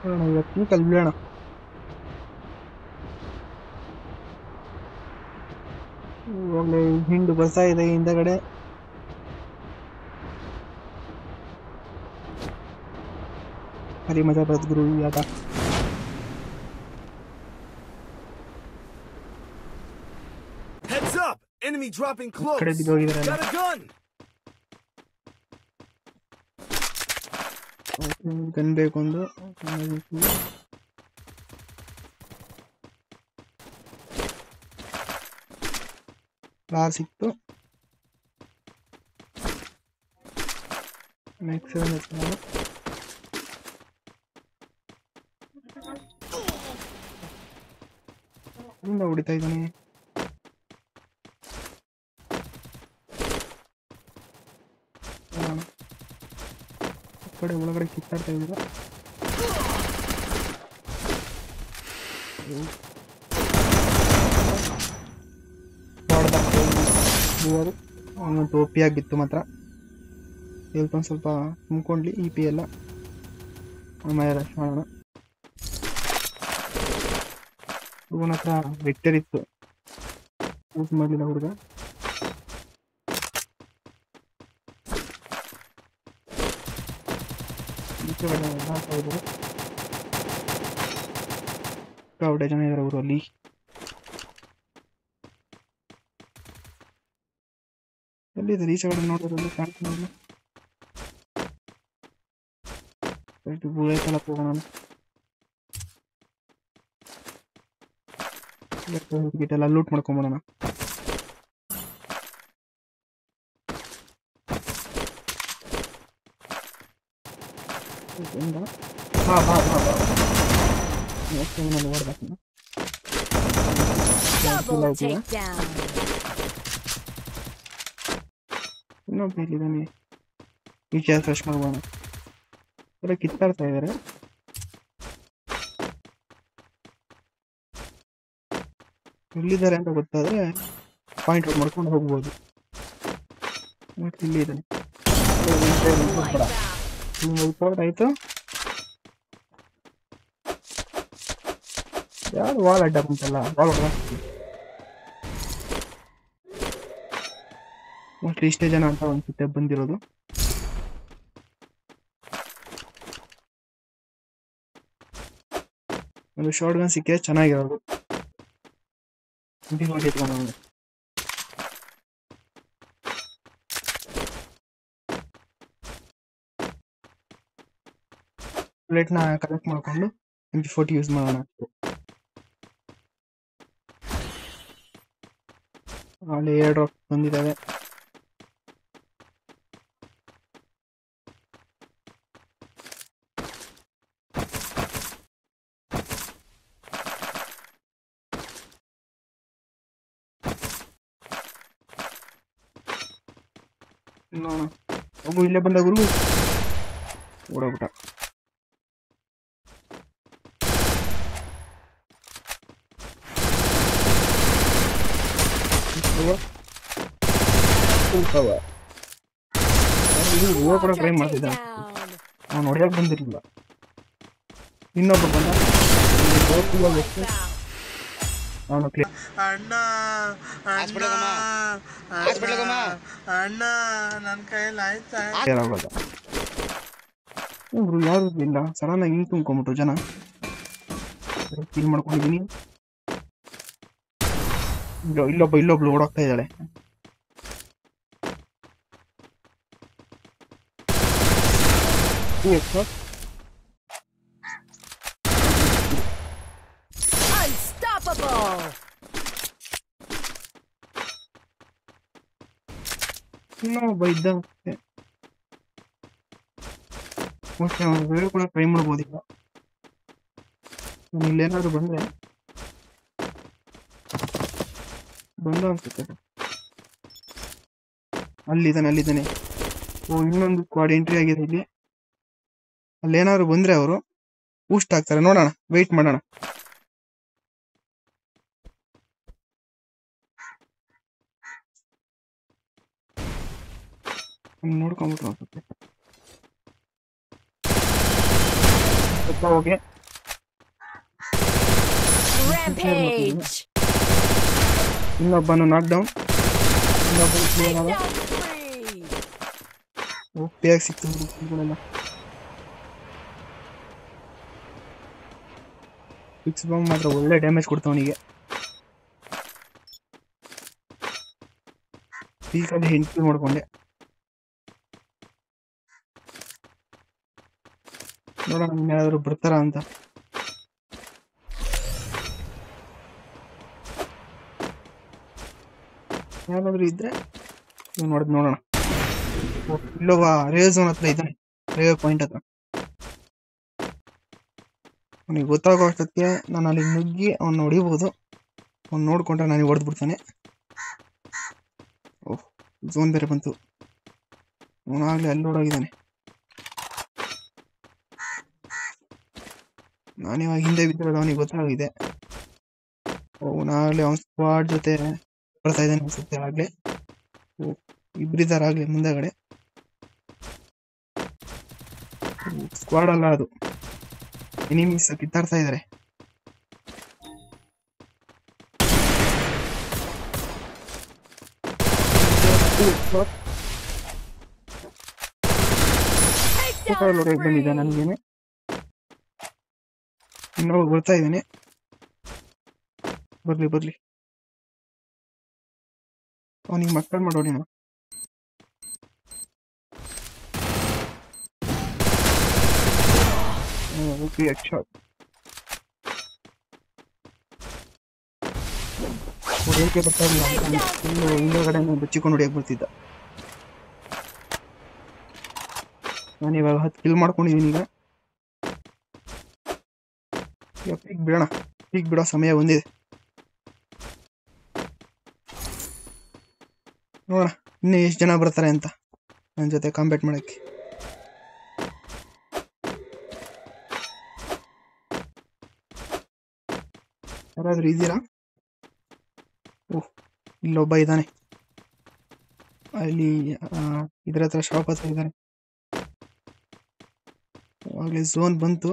ಇವತ್ತು ಕಲ್ಬಿಡೋಣ. ಇವಾಗಲೇ ಹಿಂಡು ಬರ್ತಾ ಇದೆ ಹಿಂದಗಡೆ. ಹರಿ ಮಜಾ ಬರ್ತದೆ ಗುರು ಈ ಆಟ. Heads up! Enemy dropping close. ಕಡೆ ಬಿದ್ದೋಗಿದ್ದಾರೆ. Got a gun. ಗನ್ ಬೇಕು ಒಂದು. ಕಾರ್ ಸಿಕ್ತು. ನೆಕ್ಸ್ಟ್ ಹೊಡಿತಾ ಇದ್ದಾನೆ. ಕಡೆ ಒಳಗಡೆ ಕಿತ್ತಾಡ್ತಾ ಇದ್ದೀರ. ಟೋಪಿ ಆಗಿತ್ತು ಮಾತ್ರ. ಸ್ವಲ್ಪ ಸ್ವಲ್ಪ ತುಂಬ್ಕೊಂಡ್ಲಿ ಇ ಪಿ ಎಲ್ಲ. ಆಮೇಲೆ ರಶ್ ಮಾಡೋಣ. ಹುಡುಗನ ಹತ್ರ ವೆಕ್ಟರ್ ಇತ್ತು, ಯೂಸ್ ಮಾಡಲಿಲ್ಲ ಹುಡುಗ. ಕವಡೆ ಜನ ಇದ್ದಾರೆ ಅವರು ಅಲ್ಲಿ. ಎಲ್ಲಿದ್ದಾರೆ ಈಚೆ ಕಡೆ ನೋಡೋದ್ರಲ್ಲಿ ಕಾಣ್ತೀನಿ. ಬೂಳೆಲ್ಲ ಹೋಗೋಣ. ಗಿಟ್ಟೆಲ್ಲ ಲೂಟ್ ಮಾಡ್ಕೊಂಬೋಣ. ಇನ್ನೊಬ್ಬ ಇಲ್ಲಿದ್ದಾನೆ. ಈಚೆ ಫ್ರೆಶ್ ಮಾಡ್ಬೋಣ. ಎಲ್ಲ ಕಿತ್ತಾಡ್ತಾ ಇದಾರೆ. ಎಲ್ಲಿದ್ದಾರೆ ಅಂತ ಗೊತ್ತಾದ್ರೆ ಪಾಯಿಂಟ್ ಔಟ್ ಮಾಡ್ಕೊಂಡು ಹೋಗ್ಬೋದು. ಮತ್ತೆ ಇಲ್ಲಿ ಇದ್ದಾನೆ. ಆಯ್ತು. ಯಾರು ವಾಲ್ ಅಡ್ಡ ಬಂತಲ್ಲ, ವಾಲ್ ಮೋಸ್ಟ್ಲಿ ಇಷ್ಟೇ ಜನ ಅಂತ ಅನ್ಸುತ್ತೆ ಬಂದಿರೋದು. ಒಂದು ಶಾರ್ಟ್ ಗನ್ ಸಿಕ್ಕೇ ಚೆನ್ನಾಗಿರೋದು. ಬುಲೆಟ್ನ ಕಲೆಕ್ಟ್ ಮಾಡ್ಕೊಂಡು MP40 ಯೂಸ್ ಮಾಡೋಣ. ಅಲ್ಲಿ 2 ಡ್ರಾಪ್ ಬಂದಿದ್ದಾವೆ. ನೋಡೋಣ. ಹೋಗು, ಇಲ್ಲೇ ಬಂದ ಗುರು. ಓಡೋಗ್ಬಿಟ್ಟ. ಟ್ರೈ ಮಾಡ್ತಿದ್ದ, ಅವನು ಹೊಡೆಯಕ್ಕೆ ಬಂದಿರಲಿಲ್ಲ. ಇನ್ನೊಬ್ಬ ಬಂದ. ಅವನು ಅಣ್ಣ ನನ್ನ ಕೈಯಲ್ಲಿ ಆಯ್ತಾ ಯಾರು ಇಲ್ಲ. ಸಡನ್ ಆಗಿ ಹಿಂಗ್ ತುಂಬ್ಕೊಂಬಿಟ್ರು ಜನ. ಫೀಲ್ ಮಾಡ್ಕೊಂಡಿದ್ದೀನಿ. ಇಲ್ಲೊಬ್ಳು ಓಡಾಗ್ತಾ ಇದ್ದಾಳೆ. ಇನ್ನೊಬ್ಬ ಇದ್ದ ಕೂಡ ಟ್ರೈ ಮಾಡ್ಬೋದಿಲ್ಲ. ಇಲ್ಲೇನಾದ್ರು ಬಂದ ಅನ್ಸುತ್ತೆ. ಅಲ್ಲಿದ್ದಾನೆ. ಓ, ಇನ್ನೊಂದು ಸ್ಕ್ವಾಡ್ ಎಂಟ್ರಿ ಆಗಿದೆ ಇಲ್ಲಿ. ಅಲ್ಲೇನಾದ್ರು ಬಂದ್ರೆ ಅವರು ಬೂಸ್ಟ್ ಆಗ್ತಾರೆ. ನೋಡೋಣ, ವೆಯ್ಟ್ ಮಾಡೋಣ. ನೋಡ್ಕೊಂಬಿಟ್ರು ಅನ್ಸುತ್ತೆ. Okay, Rampage! ಇನ್ನೊಬ್ಬನು ನಾಕ್ ಡೌನ್. ಇನ್ನೊಬ್ಬನು ಕ್ಲಿಯರ್ ಆದ. Takedown spree! ಬೇಗ ಸಿಕ್ತು ಇವುಗಳೆಲ್ಲ. ಫಿಕ್ಸ್ ಬಾಂಬ್ ಮಾತ್ರ ಒಳ್ಳೆ ಡ್ಯಾಮೇಜ್ ಕೊಡ್ತಾವನಿಗೆ. ಪೀಕಲ್ಲಿ ಹೆಂಡತಿ ಮಾಡ್ಕೊಂಡೆ. ನೋಡೋಣ ಯಾರಾದ್ರು ಬರ್ತಾರ ಅಂತ. ಯಾರಾದ್ರೂ ಇದ್ರೆ ನೋಡೋಣ. ಇಲ್ಲೋವ ರೇವ್ ಝೋನ್ ಹತ್ರ ಇದ್ದಾನೆ, ರೇವ್ ಪಾಯಿಂಟ್ ಹತ್ರ. ಅವನಿಗೆ ಗೊತ್ತಾಗೋ ಅಷ್ಟೊತ್ತಿಗೆ ನಾನು ಅಲ್ಲಿ ನುಗ್ಗಿ ಅವ್ನ ಹೊಡಿಬಹುದು. ಅವ್ನು ನೋಡ್ಕೊಂಡ್ರೆ ನನಗೆ ಹೊಡೆದು ಬಿಡ್ತಾನೆ. ಓಹ್, ಝೋನ್ ಬೇರೆ ಬಂತು. ಅವನಾಗ್ಲೇ ಅಲ್ಲಿ ಓಡೋಗಿದ್ದಾನೆ. ನಾನಿವಾಗ ಹಿಂದೆ ಬಿದ್ದಿರೋದು ಅವನಿಗೆ ಗೊತ್ತಾಗಿದೆ. ಅವನಾಗ್ಲೇ ಅವನ ಸ್ಕ್ವಾಡ್ ಜೊತೆ ಬರ್ತಾ ಇದ್ದಾನೆ ಅನ್ಸುತ್ತೆ ಆಗ್ಲೇ. ಓಹ್, ಇಬ್ಬರಿದ್ದಾರೆ ಆಗ್ಲೇ ಮುಂದೆಗಡೆ. ಸ್ಕ್ವಾಡ್ ಅಲ್ಲ ಅದು, ಎನಿಮೀಸ್ ಕಿತ್ತಾಡ್ತಾ ಇದ್ದಾರೆ. ಬಂದಿದ್ದ ನನಗೇನೆ. ಇನ್ನೊಬ್ಬ ಬರ್ತಾ ಇದ್ದಾನೆ. ಬರ್ಲಿ ಅವನಿಗೆ ಮಕ್ಕಳು ಮಾಡೋಣ. ಹೊಡೆಯಕ್ಕೆ ಬರ್ತಾ ಇಲ್ಲ. ಹಿಂದೆಗಡೆ ಬಚ್ಚಿಕೊಂಡು ಹೊಡಿಯಕ್ಕೆ ಬರ್ತಿದ್ದ. ನಾನಿವಾಗ 10 ಕಿಲ್ ಮಾಡ್ಕೊಂಡಿದ್ದೀನಿ. ಈಗ ಪೀಕ್ ಬಿಡೋ ಸಮಯ ಬಂದಿದೆ. ನೋಡೋಣ ಇನ್ನೂ ಎಷ್ಟು ಜನ ಬರ್ತಾರೆ ಅಂತ ನನ್ನ ಜೊತೆ ಕಾಂಪೀಟ್ ಮಾಡಕ್ಕೆ. ಯಾರಾದ್ರೂ ಇದ್ದೀರಾ? ಓಹ್, ಇಲ್ಲೊಬ್ಬ ಇದ್ದಾನೆ. ಅಲ್ಲಿ ಇದ್ರ ಹತ್ರ ಶಾಪ್ ಹತ್ರ ಇದ್ದಾನೆ. ಅವಾಗಲೇ ಝೋನ್ ಬಂತು.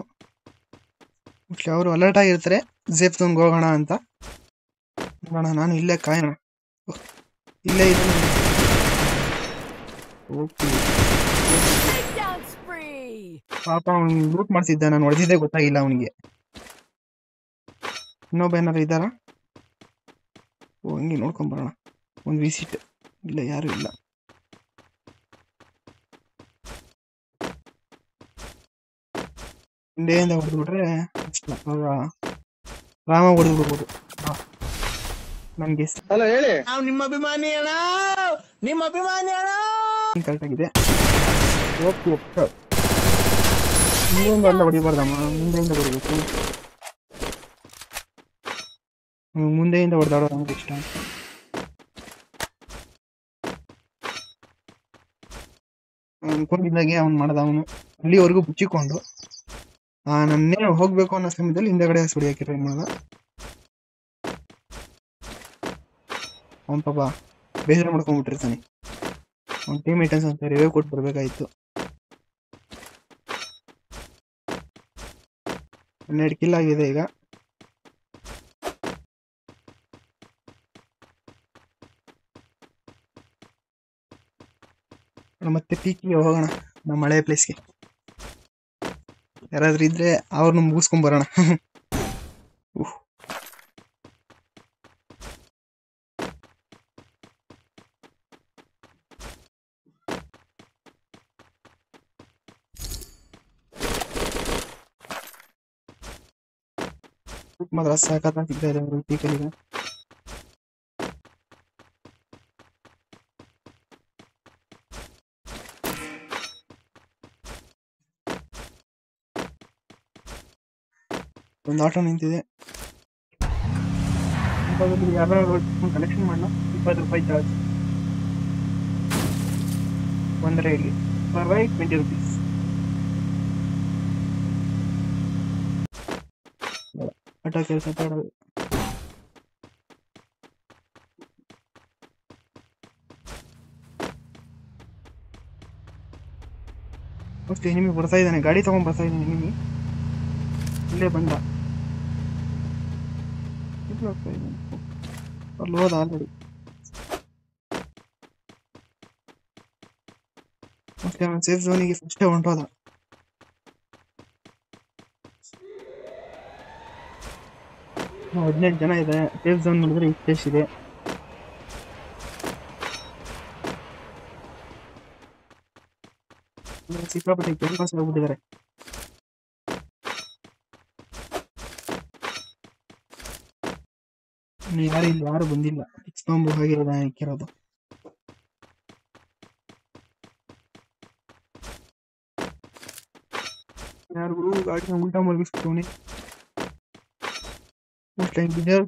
ಅವರು ಅಲರ್ಟ್ ಆಗಿರ್ತಾರೆ ಸೇಫ್ ಝೋನ್ಗೆ ಹೋಗೋಣ ಅಂತ. ನೋಡೋಣ, ನಾನು ಇಲ್ಲೇ ಕಾಯೋಣ. ಇಲ್ಲೇ ಇದ್ದಾನೆ. Okay, Takedown spree! ಪಾಪ ಅವ್ನು ಲೂಟ್ ಮಾಡ್ತಿದ್ದ. ನಾನು ಹೊಡೆದಿದ್ದೇ ಗೊತ್ತಾಗಿಲ್ಲ ಅವನಿಗೆ. ಇನ್ನೊಬ್ಬ ಏನಾರು ಇದ್ದಾರಾ? ಓ, ಹಂಗೆ ನೋಡ್ಕೊಂಬರೋಣ. ಒಂದು ವಿಸಿಟ್. ಇಲ್ಲ, ಯಾರು ಇಲ್ಲ. ಹಿಂದೆಯಿಂದ ಹೊಡೆದ್ಬಿಟ್ರೆ ಅವಾಗ ರಾಮ ಹೊಡೆದು ಬಿಡ್ಬೋದು. ನನಗೆ ಹಲೋ ಹೇಳಿ. ನಾವು ನಿಮ್ಮ ಅಭಿಮಾನಿ ಅಣ್ಣ, ನಿಮ್ಮ ಅಭಿಮಾನಿ ಅಣ್ಣ. ಕರೆಕ್ಟ್ ಆಗಿದೆ. ಓಕೆ, ಹಿಂದೆಯಿಂದ ಎಲ್ಲ ಹೊಡಿಬಾರ್ದಮ್ಮ, ಮುಂದೆಯಿಂದ ಹೊಡಿಬೇಕು. ಮುಂದೆಯಿಂದ ಹೊಡೆದಾಡೋದು ನಮ್ಗೆ ಇಷ್ಟ. ಅನ್ಕೊಂಡಿದ್ದಾಗೆ ಅವ್ನು ಮಾಡ್ದ. ಅವನು ಅಲ್ಲಿವರೆಗೂ ಮುಚ್ಚಿಕೊಂಡು ನನ್ನೇ ಹೋಗ್ಬೇಕು ಅನ್ನೋ ಸಮಯದಲ್ಲಿ ಹಿಂದೆಗಡೆ ಸುಡಿಯೋಕೆ ಟ್ರೈ ಮಾಡ್ದ. ಅವನ್ ಪಾಪ ಬೇಜಾರು ಮಾಡ್ಕೊಂಡ್ಬಿಟ್ಟಿರ್ತಾನೆ. ಅವ್ನ ಟೀಮ್ ಮೇಟನ್ಸ್ ಅಂತ ರಿವ್ಯೂ ಕೊಟ್ಟು ಬರ್ಬೇಕಾಯ್ತು. 12 ಕಿಲ್ ಆಗಿದೆ ಈಗ. ಮತ್ತೆ ಪೀಕಿಗೆ ಹೋಗೋಣ, ನಮ್ಮ ಮಳೆ ಪ್ಲೇಸ್ಗೆ. ಯಾರಾದ್ರೂ ಇದ್ರೆ ಅವ್ರನ್ನ ಮುಗಿಸ್ಕೊಂಡ್ ಬರೋಣ. ಮಾತ್ರ ಸಾಕಾಗ್ತಾ ಇದೆ ಪೀಕಲ್ಲಿಗೆ. ಒಂದು ಆಟೋ ನಿಂತಿದೆ. ಯಾರು ಕಲೆಕ್ಷನ್ ಮಾಡೋಣ. 20 ರೂಪಾಯಿ ಚಾರ್ಜ್. ಬಂದರೆ ಇಲ್ಲಿ ಪರ್ ರೈಡ್ 20 ರೂಪೀಸ್. ಆಟೋ ಕೆಲಸ ಮಾಡೋದು. ಫಸ್ಟ್ ಎನಿಮಿ ಬರ್ತಾ ಇದ್ದಾನೆ, ಗಾಡಿ ತಗೊಂಡ್ ಬರ್ತಾ ಇದ್ದಾನೆ ಎನಿಮಿ. ಇಲ್ಲೇ ಬಂದ. ಅಲ್ಲಿ ಹೋದ ಆಲ್ರೆಡಿ. ಓಕೆ, ಅವನು ಸೇಫ್ ಝೋನಿಗೆ ಫಸ್ಟೇ ಹೊಂಟೋದ. ನಾವು 18 ಜನ ಇದೆ. ಸೇಫ್ ಝೋನ್ ನೋಡಿದ್ರೆ ಎಷ್ಟಿದೆ. ಸಿಕ್ಕಾಪಟ್ಟೆ ಕ್ಯಾಂಪಸ್ ಹೋಗ್ಬಿಟ್ಟಿದ್ದಾರೆ. ಯಾರು ಬಂದಿಲ್ಲ. ಇಸ್ಕೊಂಬು ಹಾಗಿರೋದ ಇಕ್ಕಿರೋದು. ಯಾರಿಗೂ ಗಾಡಿನ ಉಲ್ಟಾ ಮಲಗಿಸ್ಬಿಟ್ಟವನಿ.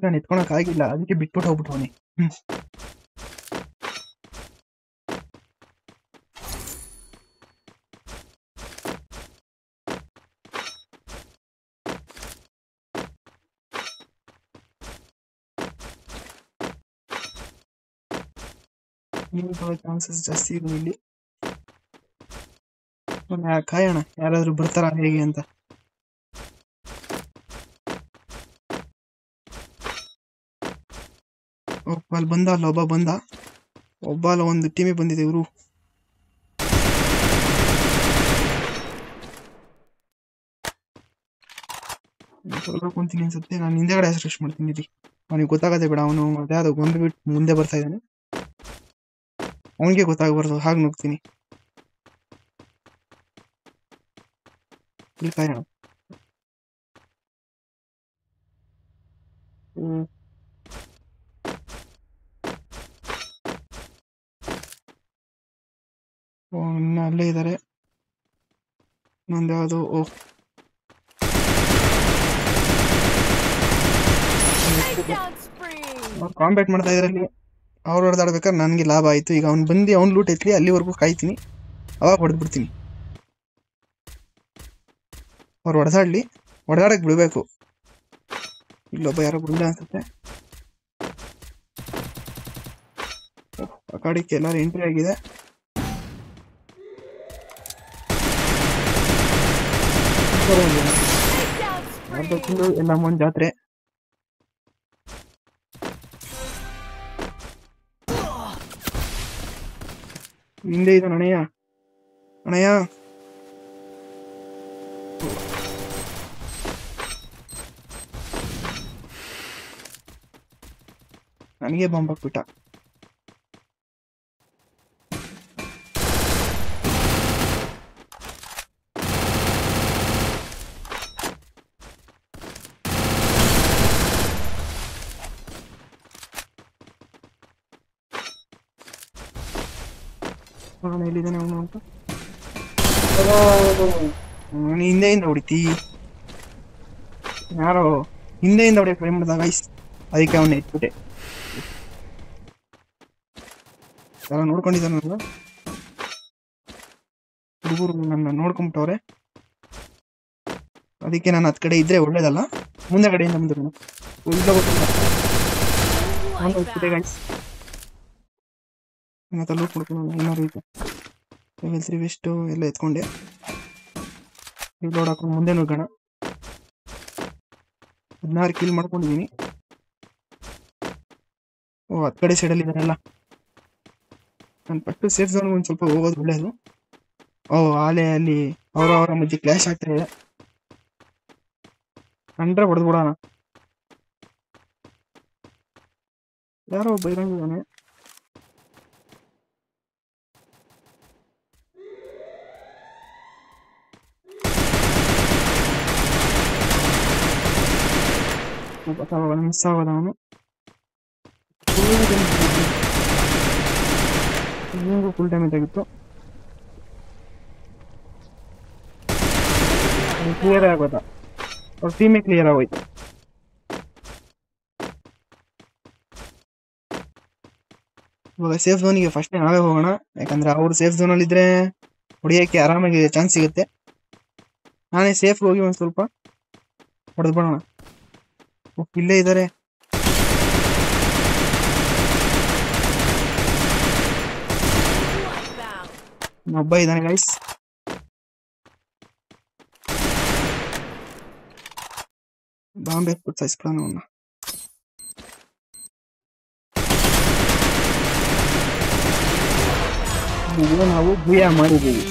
ನಾನು ಎತ್ಕೊಳಕ್ ಆಗಿಲ್ಲ, ಅದಕ್ಕೆ ಬಿಟ್ಬಿಟ್ಟು ಹೋಗ್ಬಿಟ್ಟವನಿ. ಚಾನ್ಸಸ್ ಜಾಸ್ತಿ ಇದೆ ಇಲ್ಲಿ. ಕಾಯೋಣ ಯಾರಾದ್ರೂ ಬರ್ತಾರ ಹೇಗೆ ಅಂತ. ಅಲ್ಲಿ ಬಂದ, ಅಲ್ಲೊಬ್ಬ ಬಂದ. ಒಬ್ಬ ಅಲ್ಲ, ಒಂದು ಟೀಮಿಗೆ ಬಂದಿದೆ ಇವರು. ಕುಂತೀನಿ ಅನ್ಸುತ್ತೆ. ನಾನು ಹಿಂದೆಗಡೆ ಹೆಸರು ಮಾಡ್ತೀನಿ ಇಲ್ಲಿ. ಅವನಿಗೆ ಗೊತ್ತಾಗದೆ ಬೇಡ, ಅವನು ಅದ್ಯಾವುದೋ ಗೊಂಬೆ ಬಿಟ್ಟು ಮುಂದೆ ಬರ್ತಾ ಇದ್ದಾನೆ. ಅವನಿಗೆ ಗೊತ್ತಾಗಬಾರ್ದು, ಹಾಗೆ ನುಗ್ತೀನಿ. ಇಲ್ಲಿ ಕಾಯೋಣ. ಇನ್ನ ಅಲ್ಲೇ ಇದ್ದಾರೆ. ಇನ್ನೊಂದು ಯಾವುದು Takedown spree. ಅವ್ರು ಕಾಂಬ್ಯಾಟ್ ಮಾಡ್ತಾ ಇದ್ರಲ್ಲಿ ಅವ್ರು ಹೊಡೆದಾಡ್ಬೇಕಾದ್ರೆ ನನಗೆ ಲಾಭ ಆಯ್ತು. ಈಗ ಅವ್ನು ಬಂದು ಅವ್ನು ಲೂಟ್ ಐತ್ಲಿ, ಅಲ್ಲಿವರೆಗೂ ಕಾಯ್ತೀನಿ, ಅವಾಗ ಹೊಡೆದ್ಬಿಡ್ತೀನಿ. ಅವ್ರು ಹೊಡೆದಾಡಕ್ ಬಿಡ್ಬೇಕು. ಇಲ್ಲೊಬ್ಬ ಯಾರೋ ಬಿಡಲ್ಲ ಅನ್ಸುತ್ತೆ. ಆ ಕಾಡಿಗೆ ಎಲ್ಲರೂ ಎಂಟ್ರಿ ಆಗಿದೆ. Takedown spree. ಎಲ್ಲ ಅಮ್ಮನ ಜಾತ್ರೆ. ಹಿಂದೆ ಇದು ಅಣಯ್ಯ. ನನಗೆ ಬಾಂಬ್ ಹಾಕ್ಬಿಟ್ಟ. ಎಲ್ಲಿದ್ದಾನೆ ಅವನು ಅಂತ. ಹಿಂದೆಯಿಂದ ಹೊಡಿತಿ. ಯಾರೋ ಹಿಂದೆಯಿಂದ ಹೊಡಿಯಕ್ಕೆ ಟ್ರೈ ಮಾಡಿದಾಗ ಅದಕ್ಕೆ ಅವನ್ನ ಇಟ್ಬಿಟ್ಟೆ. ಯಾರೋ ನೋಡ್ಕೊಂಡಿದ್ದಾನೆ. ಹುಡುಗರು ನನ್ನ ನೋಡ್ಕೊಂಬಿಟ್ಟವ್ರೆ. ಅದಕ್ಕೆ ನಾನು ಹತ್ ಕಡೆ ಇದ್ರೆ ಒಳ್ಳೇದಲ್ಲ. ಮುಂದೆ ಕಡೆಯಿಂದ ಮುಂದೆ ಗೈಸ್. ಮತ್ತೆ ಲೂಟ್ ಮಾಡ್ಕೊಂಡು ಏನಾರು ಐತೆ. ಲೆವೆಲ್ 3 ವೆಸ್ಟು ಎಲ್ಲ ಎತ್ಕೊಂಡೆ. ಲೋಡ್ ಹಾಕೊಂಡು ಮುಂದೆ ನುಗ್ಗೋಣ. 16 ಕಿಲ್ ಮಾಡ್ಕೊಂಡಿದ್ದೀನಿ. ಹತ್ತು ಕಡೆ ಸೈಡಲ್ಲಿ ಇದ್ದಾರೆಲ್ಲ. ನಾನು ಫಸ್ಟ್ ಸೇಫ್ ಝೋನ್ ಒಂದು ಸ್ವಲ್ಪ ಹೋಗೋದು ಒಳ್ಳೇದು. ಆಲೆ ಅಲ್ಲಿ ಅವರ ಮಧ್ಯೆ ಕ್ಲಾಶ್ ಆಗ್ತಾ ಇದೆ. ಕಂಡ್ರೆ ಹೊಡೆದ್ಬಿಡೋಣ. ಯಾರೋ ಬೈರಂಗಿದ್ದಾನೆ. ಮಿಸ್ ಆಗೋದ ಅವನು. ಫುಲ್ ಡ್ಯಾಮೇಜ್ ಆಗಿತ್ತು. ಕ್ಲಿಯರ್ ಆಗೋದ. ಅವ್ರ ಟೀಮೇ ಕ್ಲಿಯರ್ ಆಗೋಯ್ತು. ಇವಾಗ ಸೇಫ್ ಝೋನಿಗೆ ಫಸ್ಟ್ ನಾವೇ ಹೋಗೋಣ. ಯಾಕಂದ್ರೆ ಅವ್ರು ಸೇಫ್ ಝೋನಲ್ಲಿ ಇದ್ರೆ ಹೊಡಿಯೋಕ್ಕೆ ಆರಾಮಾಗಿ ಚಾನ್ಸ್ ಸಿಗುತ್ತೆ. ನಾನೇ ಸೇಫ್ ಹೋಗಿ ಒಂದು ಸ್ವಲ್ಪ ಹೊಡೆದ್ಬಿಡೋಣ. ಇಲ್ಲೇ ಇದ್ದಾರೆ. ಒಬ್ಬ ಇದ್ದಾನೆ ಗೈಸ್. ಬಾಂಬೆ ಸಾಯಿಸ್ಬಿಡೋಣ ಅವನ್ನ. ನಾವು ಭೂಯ ಮಾಡಿದ್ದೀವಿ.